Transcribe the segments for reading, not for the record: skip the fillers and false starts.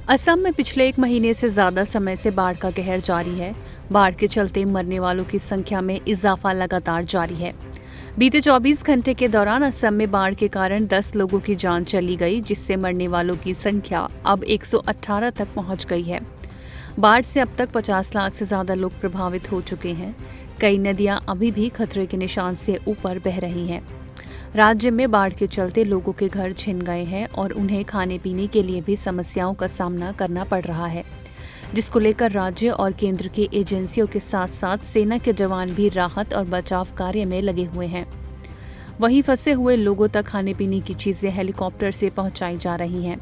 असम में पिछले 1 महीने से ज्यादा समय से बाढ़ का कहर जारी है। बाढ़ के चलते मरने वालों की संख्या में इजाफा लगातार जारी है। बीते 24 घंटे के दौरान असम में बाढ़ के कारण 10 लोगों की जान चली गई, जिससे मरने वालों की संख्या अब 118 तक पहुंच गई है। बाढ़ से अब तक 50 लाख से ज्यादा लोग प्रभावित हो चुके हैं। कई नदियां अभी भी खतरे के निशान से ऊपर बह रही हैं। राज्य में बाढ़ के चलते लोगों के घर छिन गए हैं और उन्हें खाने पीने के लिए भी समस्याओं का सामना करना पड़ रहा है, जिसको लेकर राज्य और केंद्र की एजेंसियों के साथ साथ सेना के जवान भी राहत और बचाव कार्य में लगे हुए हैं। वहीं फंसे हुए लोगों तक खाने पीने की चीजें हेलीकॉप्टर से पहुंचाई जा रही हैं।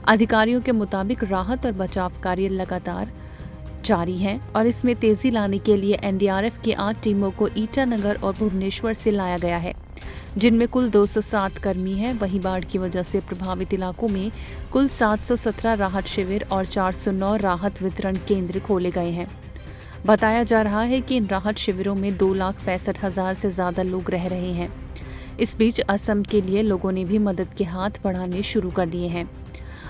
अधिकारियों के मुताबिक राहत और बचाव कार्य लगातार जारी है और इसमें तेजी लाने के लिए एनडीआरएफ की 8 टीमों को ईटानगर और भुवनेश्वर से लाया गया है, जिनमें कुल 207 कर्मी हैं। वहीं बाढ़ की वजह से प्रभावित इलाकों में कुल 717 राहत शिविर और 409 राहत वितरण केंद्र खोले गए हैं। बताया जा रहा है कि इन राहत शिविरों में 2,65,000 से ज्यादा लोग रह रहे हैं। इस बीच असम के लिए लोगों ने भी मदद के हाथ बढ़ाने शुरू कर दिए हैं।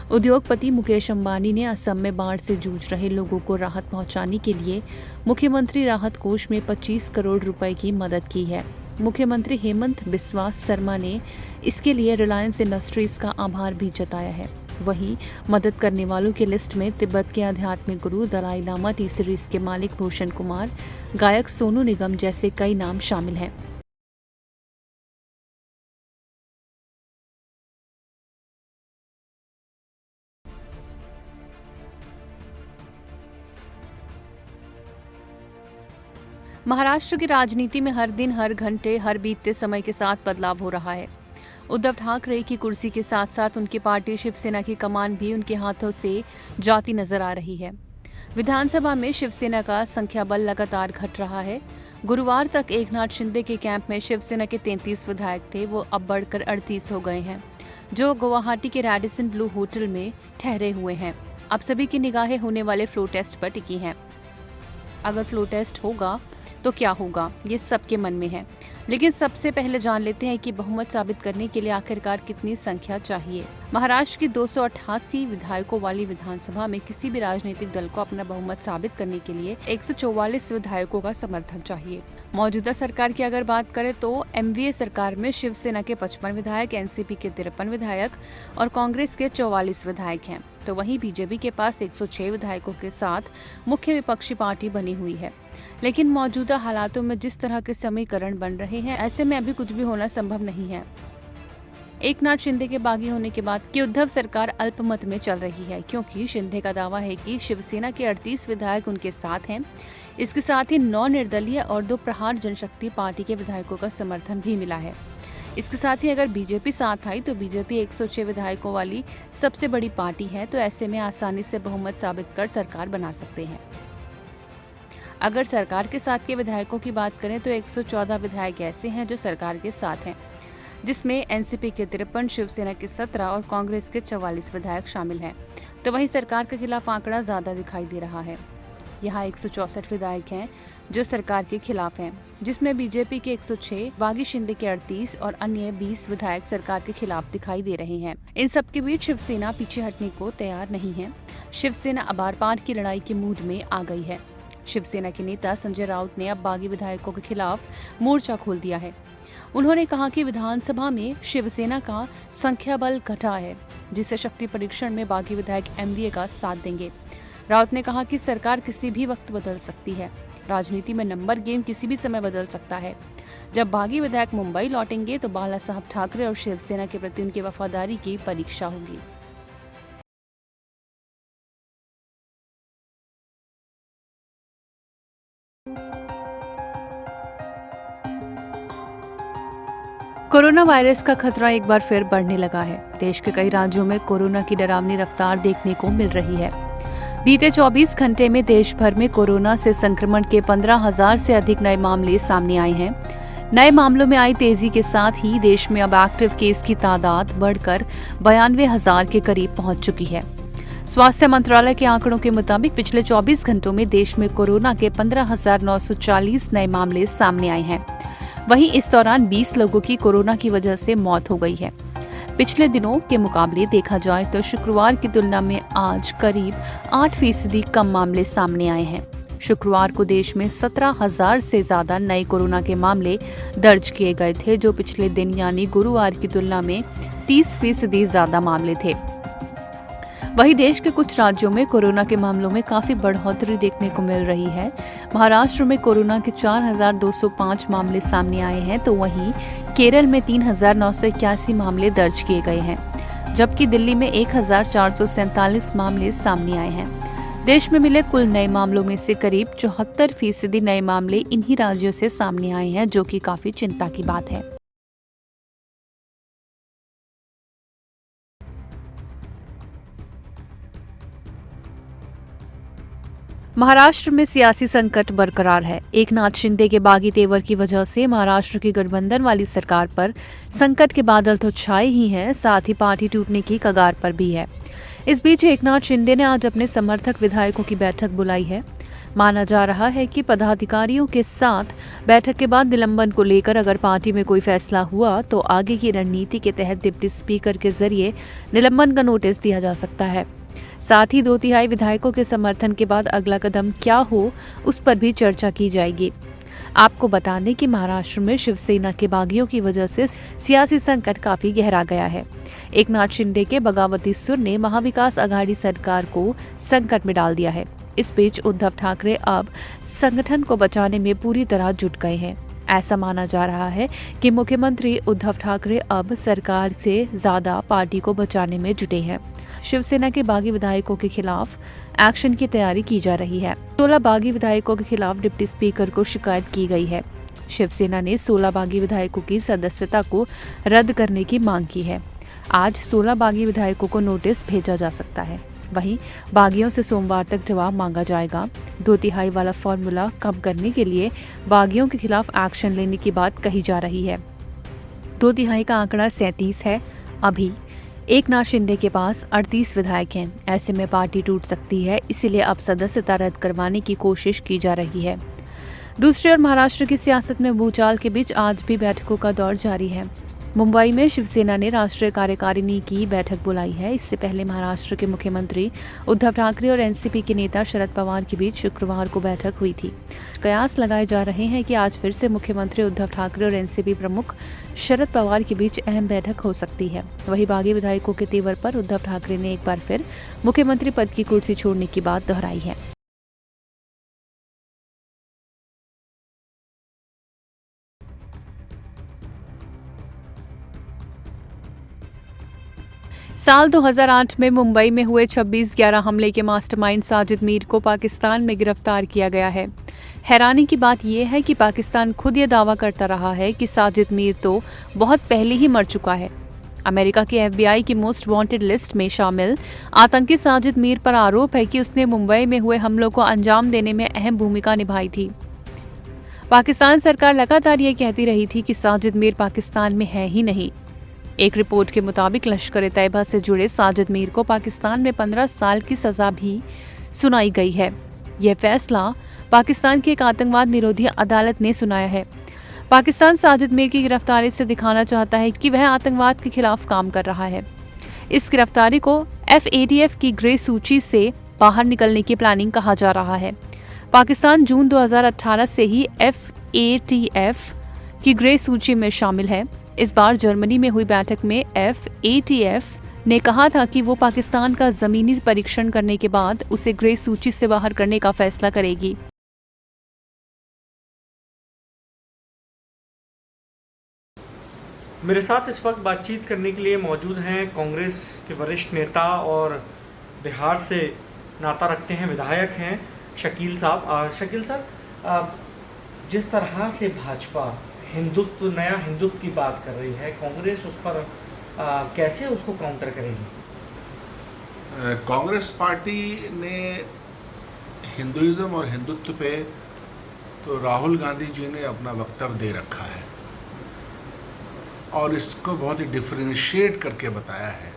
उद्योगपति मुकेश अंबानी ने असम में बाढ़ से जूझ रहे लोगों को राहत पहुंचाने के लिए मुख्यमंत्री राहत कोष में 25 करोड़ रुपए की मदद की है। मुख्यमंत्री हेमंत बिस्वा शर्मा ने इसके लिए रिलायंस इंडस्ट्रीज का आभार भी जताया है। वहीं मदद करने वालों की लिस्ट में तिब्बत के आध्यात्मिक गुरु दलाई लामा टी सीरीज के मालिक भूषण कुमार, गायक सोनू निगम जैसे कई नाम शामिल हैं। महाराष्ट्र की राजनीति में हर दिन, हर घंटे, हर बीतते समय के साथ बदलाव हो रहा है। उद्धव ठाकरे की कुर्सी के साथ साथ उनकी पार्टी शिवसेना की कमान भी उनके हाथों से जाती नजर आ रही है। विधानसभा में शिवसेना का संख्याबल लगातार घट रहा है। गुरुवार तक एकनाथ शिंदे के कैंप में शिवसेना के 33 विधायक थे, वो अब बढ़कर 38 हो गए हैं, जो गुवाहाटी के रैडिसन ब्लू होटल में ठहरे हुए हैं। अब सभी की निगाहें होने वाले फ्लो टेस्ट पर टिकी हैं। अगर फ्लो टेस्ट होगा तो क्या होगा, ये सबके मन में है। लेकिन सबसे पहले जान लेते हैं कि बहुमत साबित करने के लिए आखिरकार कितनी संख्या चाहिए। महाराष्ट्र की 288 विधायकों वाली विधानसभा में किसी भी राजनीतिक दल को अपना बहुमत साबित करने के लिए 144 विधायकों का समर्थन चाहिए। मौजूदा सरकार की अगर बात करें तो एमवीए सरकार में शिवसेना के 55 विधायक, एनसीपी के 53 विधायक और कांग्रेस के 44 विधायक हैं। तो वहीं बीजेपी के पास 106 विधायकों के साथ मुख्य विपक्षी पार्टी बनी हुई है। लेकिन मौजूदा हालातों में जिस तरह के समीकरण बन रहे हैं, ऐसे में अभी कुछ भी होना संभव नहीं है। एकनाथ शिंदे के बागी होने के बाद की उद्धव सरकार अल्पमत में चल रही है, क्योंकि शिंदे का दावा है कि शिवसेना के 38 विधायक उनके साथ हैं। इसके साथ ही 9 निर्दलीय और 2 प्रहार जनशक्ति पार्टी के विधायकों का समर्थन भी मिला है। इसके साथ ही अगर बीजेपी साथ आई तो बीजेपी 106 विधायकों वाली सबसे बड़ी पार्टी है, तो ऐसे में आसानी से बहुमत साबित कर सरकार बना सकते हैं। अगर सरकार के साथ के विधायकों की बात करें तो 114 विधायक ऐसे हैं जो सरकार के साथ हैं, जिसमें एनसीपी के 53, शिवसेना के 17 और कांग्रेस के 44 विधायक शामिल हैं। तो वहीं सरकार के खिलाफ आंकड़ा ज्यादा दिखाई दे रहा है। यहाँ 164 विधायक हैं जो सरकार के खिलाफ हैं, जिसमें बीजेपी के 106, बागी शिंदे के 38 और अन्य 20 विधायक सरकार के खिलाफ दिखाई दे रहे हैं। इन सबके बीच शिवसेना पीछे हटने को तैयार नहीं है। शिवसेना अब आर-पार की लड़ाई के मूड में आ गई है। शिवसेना के नेता संजय राउत ने अब बागी विधायकों के खिलाफ मोर्चा खोल दिया है। उन्होंने कहा कि विधानसभा में शिवसेना का संख्याबल घटा है, जिससे शक्ति परीक्षण में बागी विधायक एमवीए का साथ देंगे। राउत ने कहा कि सरकार किसी भी वक्त बदल सकती है। राजनीति में नंबर गेम किसी भी समय बदल सकता है। जब बागी विधायक मुंबई लौटेंगे तो बाला साहब ठाकरे और शिवसेना के प्रति उनकी वफादारी की परीक्षा होगी। कोरोना वायरस का खतरा एक बार फिर बढ़ने लगा है। देश के कई राज्यों में कोरोना की डरावनी रफ्तार देखने को मिल रही है। बीते 24 घंटे में देश भर में कोरोना से संक्रमण के 15,000 से अधिक नए मामले सामने आए हैं। नए मामलों में आई तेजी के साथ ही देश में अब एक्टिव केस की तादाद बढ़कर 92,000 के करीब पहुंच चुकी है। स्वास्थ्य मंत्रालय के आंकड़ों के मुताबिक पिछले 24 घंटों में देश में कोरोना के 15,940 नए मामले सामने आए हैं। वहीं इस दौरान 20 लोगों की कोरोना की वजह से मौत हो गई है। पिछले दिनों के मुकाबले देखा जाए तो शुक्रवार की तुलना में आज करीब 8% कम मामले सामने आए हैं। शुक्रवार को देश में 17,000 से ज्यादा नए कोरोना के मामले दर्ज किए गए थे, जो पिछले दिन यानी गुरुवार की तुलना में 30% ज्यादा मामले थे। वहीं देश के कुछ राज्यों में कोरोना के मामलों में काफी बढ़ोतरी देखने को मिल रही है। महाराष्ट्र में कोरोना के 4,205 मामले सामने आए हैं, तो वहीं केरल में 3,981 मामले दर्ज किए गए हैं, जबकि दिल्ली में 1,447 मामले सामने आए हैं। देश में मिले कुल नए मामलों में से करीब 74% नए मामले इन्हीं राज्यों से सामने आए हैं, जो कि काफी चिंता की बात है। महाराष्ट्र में सियासी संकट बरकरार है। एकनाथ शिंदे के बागी तेवर की वजह से महाराष्ट्र की गठबंधन वाली सरकार पर संकट के बादल तो छाए ही हैं, साथ ही पार्टी टूटने की कगार पर भी है। इस बीच एकनाथ शिंदे ने आज अपने समर्थक विधायकों की बैठक बुलाई है। माना जा रहा है कि पदाधिकारियों के साथ बैठक के बाद निलंबन को लेकर अगर पार्टी में कोई फैसला हुआ तो आगे की रणनीति के तहत डिप्टी स्पीकर के जरिए निलंबन का नोटिस दिया जा सकता है। साथ ही 2/3 विधायकों के समर्थन के बाद अगला कदम क्या हो, उस पर भी चर्चा की जाएगी। आपको बता दें कि महाराष्ट्र में शिवसेना के बागियों की वजह से सियासी संकट काफी गहरा गया है। एकनाथ शिंदे के बगावती सुर ने महाविकास आघाड़ी सरकार को संकट में डाल दिया है। इस बीच उद्धव ठाकरे अब संगठन को बचाने में पूरी तरह जुट गए हैं। ऐसा माना जा रहा है कि मुख्यमंत्री उद्धव ठाकरे अब सरकार से ज्यादा पार्टी को बचाने में जुटे हैं। शिवसेना के बागी विधायकों के खिलाफ एक्शन की तैयारी की जा रही है। 16 बागी विधायकों के खिलाफ डिप्टी स्पीकर को शिकायत की गई है। शिवसेना ने 16 बागी विधायकों की सदस्यता को रद्द करने की मांग की है। आज 16 बागी विधायकों को नोटिस भेजा जा सकता है। वहीं बागियों से सोमवार तक जवाब मांगा जाएगा। 2/3 वाला फॉर्मूला कम करने के लिए बागियों के खिलाफ एक्शन लेने की बात कही जा रही है। 2/3 का आंकड़ा 37 है। अभी एकनाथ शिंदे के पास 38 विधायक हैं। ऐसे में पार्टी टूट सकती है, इसीलिए अब सदस्यता रद्द करवाने की कोशिश की जा रही है। दूसरी ओर महाराष्ट्र की सियासत में भूचाल के बीच आज भी बैठकों का दौर जारी है। मुंबई में शिवसेना ने राष्ट्रीय कार्यकारिणी की बैठक बुलाई है। इससे पहले महाराष्ट्र के मुख्यमंत्री उद्धव ठाकरे और एनसीपी के नेता शरद पवार के बीच शुक्रवार को बैठक हुई थी। कयास लगाए जा रहे हैं कि आज फिर से मुख्यमंत्री उद्धव ठाकरे और एनसीपी प्रमुख शरद पवार के बीच अहम बैठक हो सकती है। वहीं बागी विधायकों के तेवर पर उद्धव ठाकरे ने एक बार फिर मुख्यमंत्री पद की कुर्सी छोड़ने की बात दोहराई है। साल 2008 में मुंबई में हुए 26/11 हमले के मास्टरमाइंड साजिद मीर को पाकिस्तान में गिरफ्तार किया गया है। हैरानी की बात यह है कि पाकिस्तान खुद ये दावा करता रहा है कि साजिद मीर तो बहुत पहले ही मर चुका है। अमेरिका की FBI की मोस्ट वांटेड लिस्ट में शामिल आतंकी साजिद मीर पर आरोप है कि उसने मुंबई में हुए हमलों को अंजाम देने में अहम भूमिका निभाई थी। पाकिस्तान सरकार लगातार ये कहती रही थी कि साजिद मीर पाकिस्तान में है ही नहीं। एक रिपोर्ट के मुताबिक लश्कर-ए-तैयबा से जुड़े साजिद मीर को पाकिस्तान में 15 साल की सजा भी सुनाई गई है। यह फैसला पाकिस्तान की एक आतंकवाद निरोधी अदालत ने सुनाया है। पाकिस्तान साजिद मीर की गिरफ्तारी से दिखाना चाहता है कि वह आतंकवाद के खिलाफ काम कर रहा है। इस गिरफ्तारी को FATF की ग्रे सूची से बाहर निकलने की प्लानिंग कहा जा रहा है। पाकिस्तान जून 2018 से ही FATF की ग्रे सूची में शामिल है। इस बार जर्मनी में हुई बैठक में FATF ने कहा था कि वो पाकिस्तान का जमीनी परीक्षण करने के बाद उसे ग्रे सूची से बाहर करने का फैसला करेगी। मेरे साथ इस वक्त बातचीत करने के लिए मौजूद हैं कांग्रेस के वरिष्ठ नेता और बिहार से नाता रखते हैं, विधायक हैं शकील साहब। शकील साहब, जिस तरह से भाजपा हिंदुत्व, नया हिंदुत्व की बात कर रही है, कांग्रेस उस पर कैसे उसको काउंटर करेगी? कांग्रेस पार्टी ने हिंदुइज्म और हिंदुत्व पे तो राहुल गांधी जी ने अपना वक्तव्य दे रखा है और इसको बहुत ही डिफरेंशिएट करके बताया है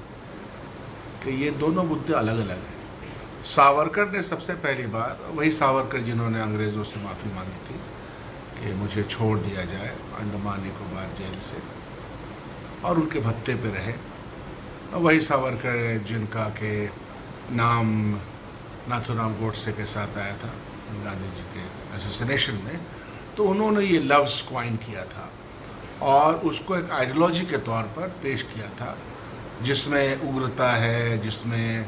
कि ये दोनों मुद्दे अलग अलग हैं। सावरकर ने सबसे पहली बार, वही सावरकर जिन्होंने अंग्रेज़ों से माफ़ी मांगी थी कि मुझे छोड़ दिया जाए अंडमान निकोबार जेल से और उनके भत्ते पे रहे, वही सावरकर जिनका के नाम नाथूराम गोडसे के साथ आया था गांधी जी के असैसिनेशन में, तो उन्होंने ये लफ्ज़ क्वाइन किया था और उसको एक आइडियोलॉजी के तौर पर पेश किया था, जिसमें उग्रता है, जिसमें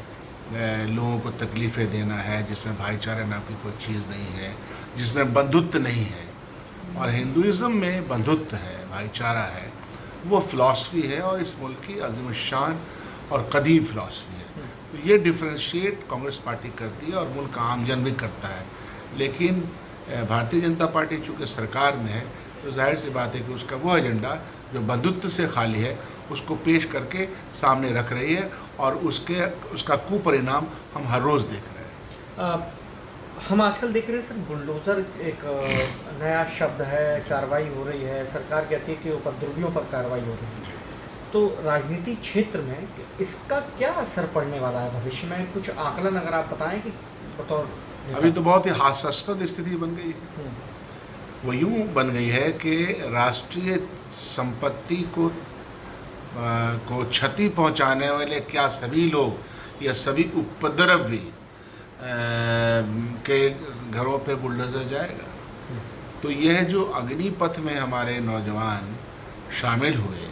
लोगों को तकलीफ़ें देना है, जिसमें भाईचारे नाम की कोई चीज़ नहीं है, जिसमें बंधुत्व नहीं है। और हिंदुइज़्म में बंधुत्व है, भाईचारा है, वो फ़िलासफ़ी है और इस मुल्क की अज़ीम शान और कदीम फ़िलासफ़ी है। तो ये डिफ्रेंशिएट कांग्रेस पार्टी करती है और मुल्क का आमजन भी करता है। लेकिन भारतीय जनता पार्टी चूँकि सरकार में है, तो जाहिर सी बात है कि उसका वो एजेंडा जो बंधुत्व से खाली है उसको पेश करके सामने रख रही है और उसका कुपरिणाम हम हर रोज़ देख रहे हैं। हम आजकल देख रहे हैं सर, बुलडोज़र एक नया शब्द है, कार्रवाई हो रही है, सरकार कहती है कि उपद्रवियों पर कार्रवाई हो रही है। तो राजनीति क्षेत्र में इसका क्या असर पड़ने वाला है भविष्य में? कुछ आकलन अगर आप बताएं कि बतौर अभी तो बहुत ही हास्यास्पद स्थिति बन गई है। वो यूँ बन गई है कि राष्ट्रीय संपत्ति को क्षति पहुंचाने वाले क्या सभी लोग या सभी उपद्रवी के घरों पे बुलडोज़र जाएगा। तो यह जो अग्निपथ में हमारे नौजवान शामिल हुए,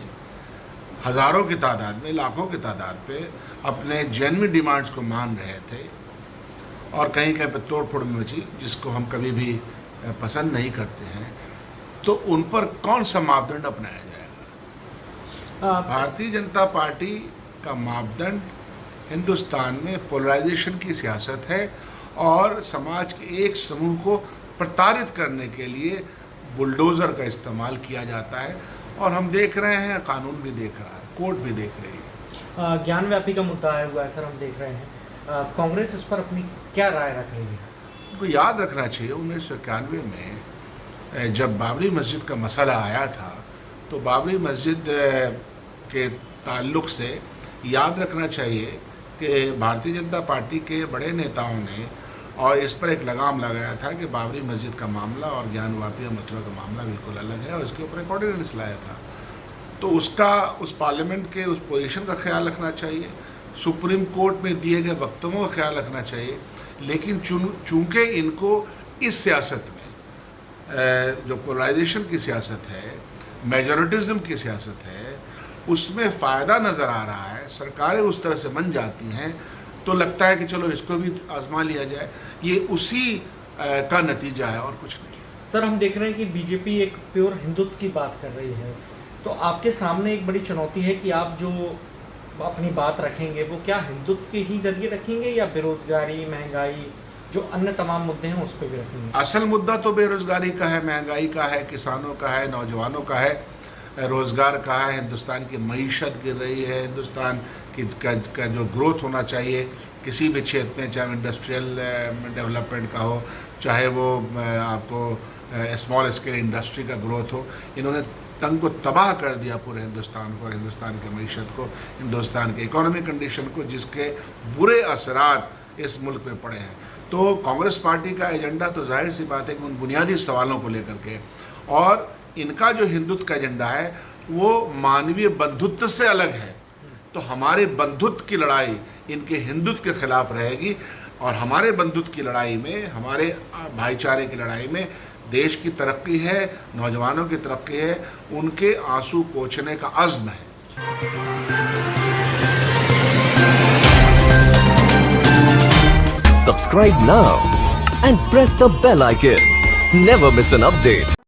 हज़ारों की तादाद में, लाखों की तादाद पे अपने जेन्युइन डिमांड्स को मान रहे थे और कहीं कहीं पे तोड़ फोड़ मची, जिसको हम कभी भी पसंद नहीं करते हैं, तो उन पर कौन सा मापदंड अपनाया जाएगा? भारतीय जनता पार्टी का मापदंड हिंदुस्तान में पोलराइजेशन की सियासत है और समाज के एक समूह को प्रताड़ित करने के लिए बुलडोज़र का इस्तेमाल किया जाता है और हम देख रहे हैं, कानून भी देख रहा है, कोर्ट भी देख रही है। ज्ञानव्यापी का मुद्दा आया हुआ है सर, हम देख रहे हैं। कांग्रेस इस पर अपनी क्या राय रख रही है? उनको याद रखना चाहिए 1991 में जब बाबरी मस्जिद का मसला आया था, तो बाबरी मस्जिद के ताल्लुक़ से याद रखना चाहिए कि भारतीय जनता पार्टी के बड़े नेताओं ने और इस पर एक लगाम लगाया था कि बाबरी मस्जिद का मामला और ज्ञानवापी और मथुरा का मामला बिल्कुल अलग है और इसके ऊपर एक ऑर्डिनेंस लाया था। तो उस पार्लियामेंट के उस पोजीशन का ख्याल रखना चाहिए, सुप्रीम कोर्ट में दिए गए वक्तव्यों का ख्याल रखना चाहिए। लेकिन चूँकि इनको इस सियासत में जो पोलराइजेशन की सियासत है, मेजॉरिटिज्म की सियासत है, उसमें फ़ायदा नज़र आ रहा है, सरकारें उस तरह से बन जाती हैं, तो लगता है कि चलो इसको भी आजमा लिया जाए। ये उसी का नतीजा है और कुछ नहीं। सर, हम देख रहे हैं कि बीजेपी एक प्योर हिंदुत्व की बात कर रही है, तो आपके सामने एक बड़ी चुनौती है कि आप जो अपनी बात रखेंगे वो क्या हिंदुत्व के ही जरिए रखेंगे या बेरोजगारी, महंगाई, जो अन्य तमाम मुद्दे हैं उस पर भी रखेंगे? असल मुद्दा तो बेरोजगारी का है, महंगाई का है, किसानों का है, नौजवानों का है, रोज़गार का है। हिंदुस्तान की मईशत गिर रही है, हिंदुस्तान की का जो ग्रोथ होना चाहिए किसी भी क्षेत्र में, चाहे इंडस्ट्रियल डेवलपमेंट का हो, चाहे वो आपको स्मॉल स्केल इंडस्ट्री का ग्रोथ हो, इन्होंने तंग को तबाह कर दिया पूरे हिंदुस्तान को और हिंदुस्तान की मईशत को, हिंदुस्तान के इकोनॉमिक कंडीशन को, जिसके बुरे असरात इस मुल्क में पड़े हैं। तो कांग्रेस पार्टी का एजेंडा तो जाहिर सी बात है कि उन बुनियादी सवालों को लेकर के, और इनका जो हिंदुत्व का एजेंडा है वो मानवीय बंधुत्व से अलग है। तो हमारे बंधुत्व की लड़ाई इनके हिंदुत्व के खिलाफ रहेगी और हमारे बंधुत्व की लड़ाई में, हमारे भाईचारे की लड़ाई में देश की तरक्की है, नौजवानों की तरक्की है, उनके आंसू पोंछने का अज़्म है। Subscribe now and press the bell icon. Never miss an update.